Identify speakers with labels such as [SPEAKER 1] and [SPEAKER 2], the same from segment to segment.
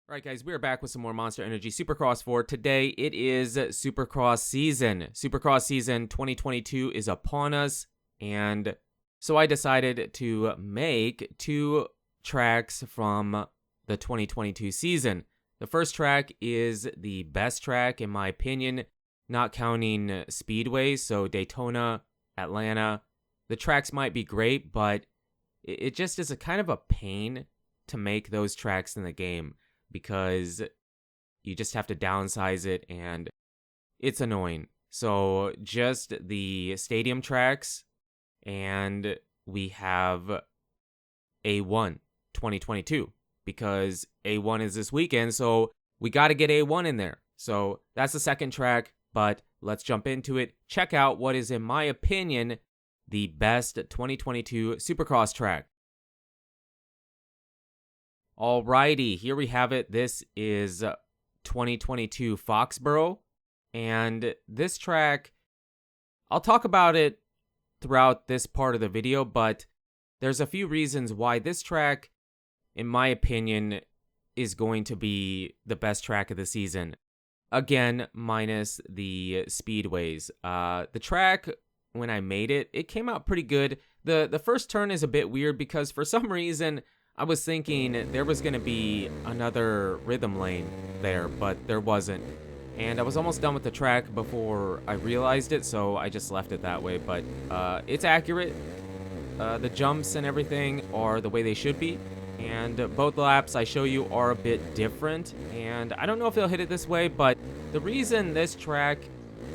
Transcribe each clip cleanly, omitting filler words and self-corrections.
[SPEAKER 1] All right, guys, we are back with some more Monster Energy Supercross for today. It is Supercross season. Supercross season 2022 is upon us, and so I decided to make two tracks from the 2022 season. The first track is the best track, in my opinion, not counting speedways, so Daytona, Atlanta. The tracks might be great, but it just is a kind of a pain to make those tracks in the game, because you just have to downsize it and it's annoying. So just the stadium tracks, and we have A1 2022 because A1 is this weekend, so we got to get A1 in there. So that's the second track, but let's jump into it. Check out what is, in my opinion, the best 2022 Supercross track. Alrighty, here we have it. This is 2022 Foxborough, and this track, I'll talk about it throughout this part of the video, but there's a few reasons why this track, in my opinion, is going to be the best track of the season. Again, minus the speedways. The track, when I made it, it came out pretty good. The first turn is a bit weird because for some reason I was thinking there was going to be another rhythm lane there, but there wasn't. And I was almost done with the track before I realized it, so I just left it that way. But it's accurate. The jumps and everything are the way they should be. And both laps I show you are a bit different. And I don't know if they'll hit it this way, but the reason this track,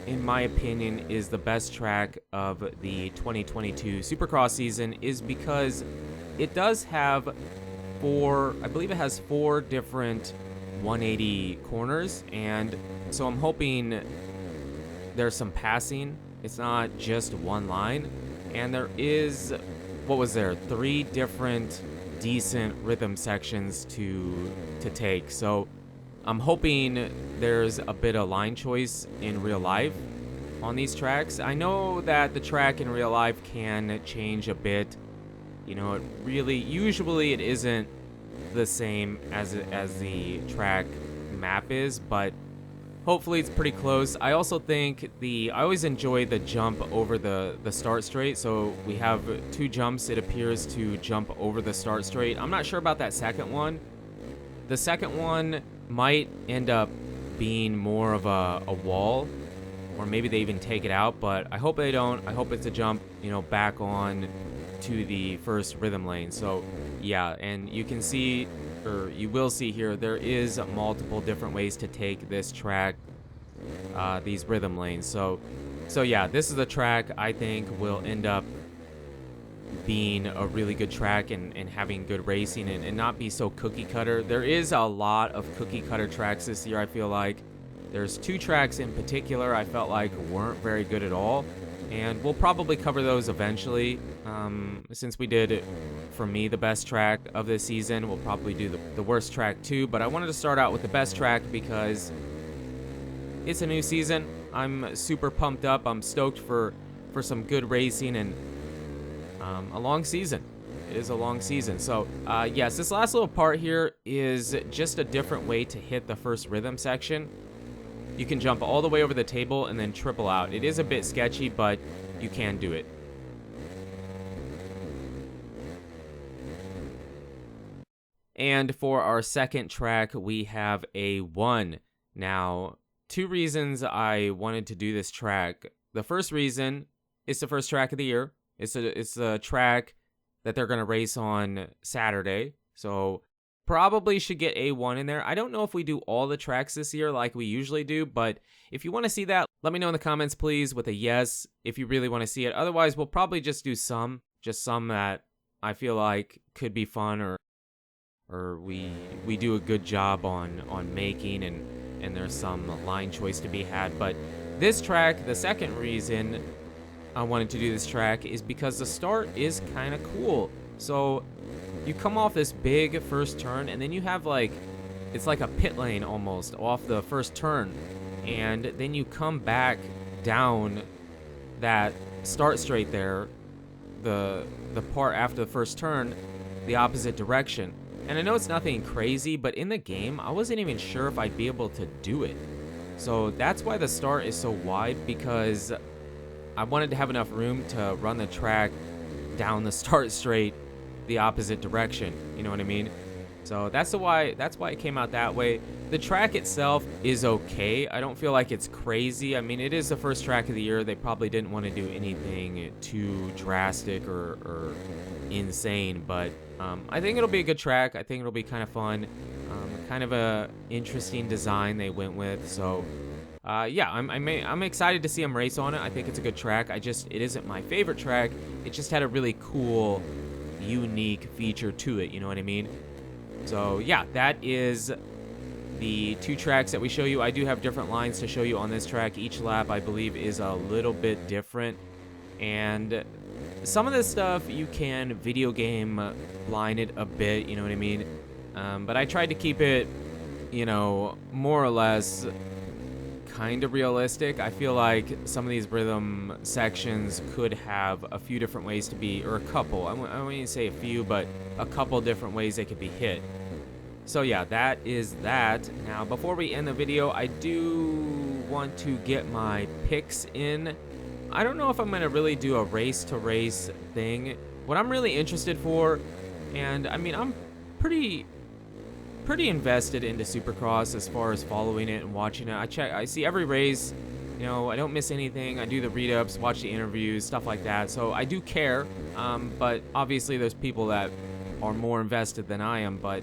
[SPEAKER 1] in my opinion, is the best track of the 2022 Supercross season is because it does have I believe it has four different 180 corners, and so I'm hoping there's some passing. It's not just one line, and there is, three different decent rhythm sections to take. So I'm hoping there's a bit of line choice in real life on these tracks. I know that the track in real life can change a bit. You know, usually it isn't the same as the track map is, but hopefully it's pretty close. I also think I always enjoy the jump over the start straight. So we have two jumps. It appears to jump over the start straight. I'm not sure about that second one. The second one might end up being more of a wall, or maybe they even take it out, but I hope they don't. I hope it's a jump, back on to the first rhythm lane. So yeah, and you can see, or you will see here, there is multiple different ways to take this track, these rhythm lanes. So yeah, this is a track I think will end up being a really good track and having good racing and not be so cookie cutter. There is a lot of cookie cutter tracks this year, I feel like. There's two tracks in particular I felt like weren't very good at all, and we'll probably cover those eventually. Since we did, for me, the best track of this season, we'll probably do the worst track too, but I wanted to start out with the best track because it's a new season. I'm super pumped up. I'm stoked for some good racing and a long season. It is a long season. So, yes, this last little part here is just a different way to hit the first rhythm section. You can jump all the way over the table and then triple out. It is a bit sketchy, but you can do it. And for our second track, we have A1. Now, two reasons I wanted to do this track. The first reason, it's the first track of the year. It's a track that they're going to race on Saturday. So probably should get A1 in there. I don't know if we do all the tracks this year like we usually do, but if you want to see that, let me know in the comments, please, with a yes if you really want to see it. Otherwise, we'll probably just do some that I feel like could be fun or we do a good job on making and there's some line choice to be had. But this track, the second reason I wanted to do this track is because the start is kind of cool. So you come off this big first turn, and then you have it's like a pit lane almost off the first turn, and then you come back down that start straight there, the part after the first turn, the opposite direction, And I know it's nothing crazy, but in the game, I wasn't even sure if I'd be able to do it. So that's why the start is so wide, because I wanted to have enough room to run the track down the start straight the opposite direction. You know what I mean? So that's why it came out that way. The track itself is okay. I don't feel like it's crazy. I mean, it is the first track of the year. They probably didn't want to do anything too drastic or insane, but I think it'll be a good track. I think it'll be kind of fun. Kind of a interesting design they went with. So yeah, I'm excited to see them race on it. I think it's a good track. It isn't my favorite track. It just had a really cool, unique feature to it. You know what I mean? So yeah, that is the two tracks that we show you. I do have different lines to show you on this track. Each lap, I believe, is a little bit different. And some of this stuff you can video game line it a bit, you know what I mean? But I tried to keep it, you know, more or less kind of realistic. I feel like some of these rhythm sections could have a few different ways to be, or a couple. I won't even say a few, but a couple different ways they could be hit. So yeah, that is that. Now, before we end the video, I do want to get my picks in. I don't know if I'm going to really do a race-to-race thing. What I'm really interested for, and I mean, I'm pretty invested into Supercross as far as following it and watching it. I see every race, you know, I don't miss anything. I do the read-ups, watch the interviews, stuff like that. So I do care, but obviously there's people that are more invested than I am. But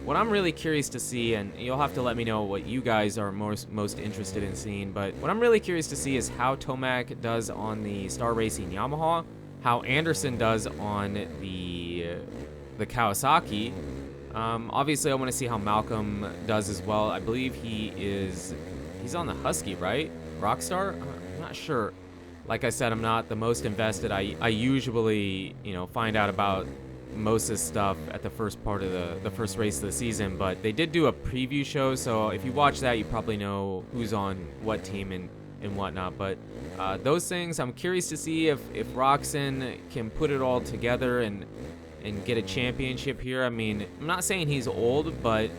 [SPEAKER 1] what I'm really curious to see, and you'll have to let me know what you guys are most interested in seeing, but what I'm really curious to see is how Tomac does on the Star Racing Yamaha, how Anderson does on the Kawasaki. Obviously, I want to see how Malcolm does as well. I believe he's on the Husky, right? Rockstar? I'm not sure. Like I said, I'm not the most invested. I usually, you know, find out about most of this stuff at the first part of the first race of the season, but they did do a preview show, so if you watch that, you probably know who's on what team and whatnot. But those things, I'm curious to see if Roxon can put it all together and get a championship here. I mean, I'm not saying he's old, but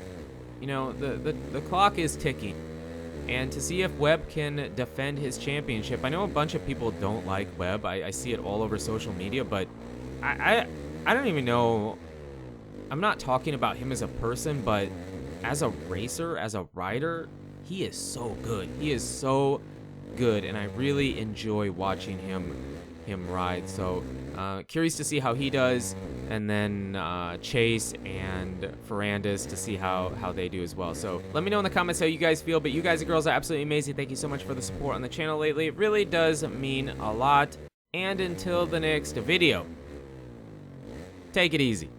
[SPEAKER 1] you know, the clock is ticking. And to see if Webb can defend his championship. I know a bunch of people don't like Webb. I see it all over social media, but I don't even know. I'm not talking about him as a person, but as a racer, as a rider, he is so good. He is so good, and I really enjoy watching him ride. So curious to see how he does, and then Chase and Ferrandis to see how they do as well. So let me know in the comments how you guys feel, but you guys and girls are absolutely amazing. Thank you so much for the support on the channel lately. It really does mean a lot. And until the next video, take it easy.